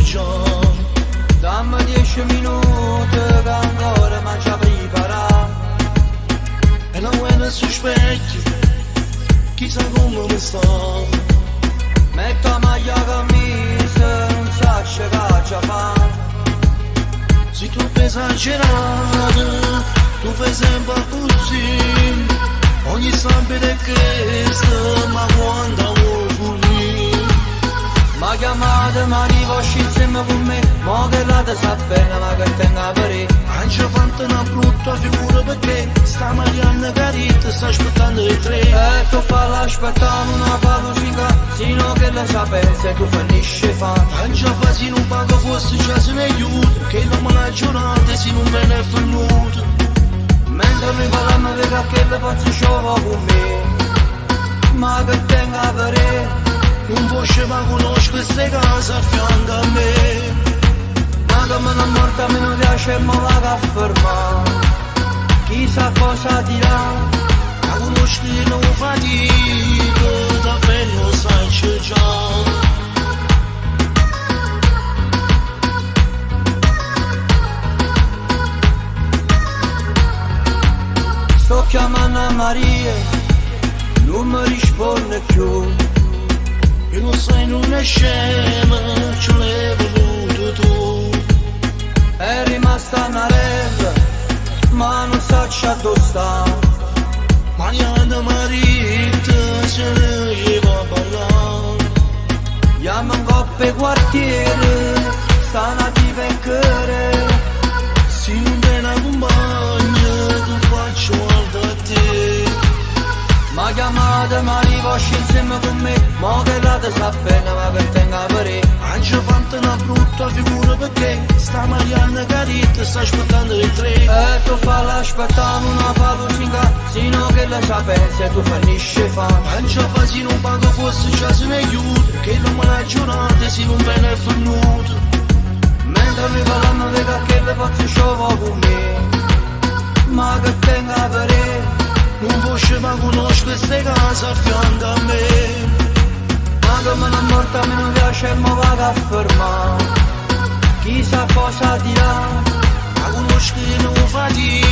giorno. Dammi 10 minuti che ancora mi ci prepara. E la guerra su specchio, chissà come mi sto. Metto la maglia camisa, non so che ci fa. Se tu fai esagerato, tu fai sempre così. Ogni sabato è Cristo, ma quando vuoi fuori. Ma chiamate, ma arrivo insieme con me. Mo che la te sa bene, ma che tenga per te. Non ci fatto una brutta figura perché sta Marianna Carita, sta aspettando i tre. E tu falla aspettare una palusica, sino che la sapessi e tu finisci fa. Non ci fa se non paga forse già se ne aiuta, che non me la giornata se non viene venuto. Mentre mi parliamo di che le faccio sciovo con me. Ma che tenga per te. Non voce ma conosco queste case a fianco a me. Ma come non morta mi non piace e mi vado a fermare. Chissà cosa dirà. Ma conosco che non fatica, da bello sai c'è già. Sto chiamando a Maria, non mi risponde più. E lo sai non è scema, ce l'hai voluto tu. È rimasta una rella, ma non so dove sta. Mariana Marita, se ne va a ballare. Chiama in coppia e quartiere, sta nativa in cuore. Se non te ne compagna, tu faccio altro a te. Ma chiamate, ma arrivo insieme con me. Mo che la te sa bene, ma che tenga per te. Non ci fatto una brutta figura perché sta Marianna Carita, sta aspettando i tre. E tu falla aspettare una palusica, sino che la sapessi e tu finisci fa. Non ci fa se non paga forse già se ne aiuta, che non me la giornata se non viene venuto. Mentre mi parliamo di che le faccio sciovo con me. Ma che tenga per te. Non voce ma conosco queste case a fianco a me. Ma come non morta mi non piace e mi vado a fermare. Chissà cosa dirà. Ma conosco che non fatica,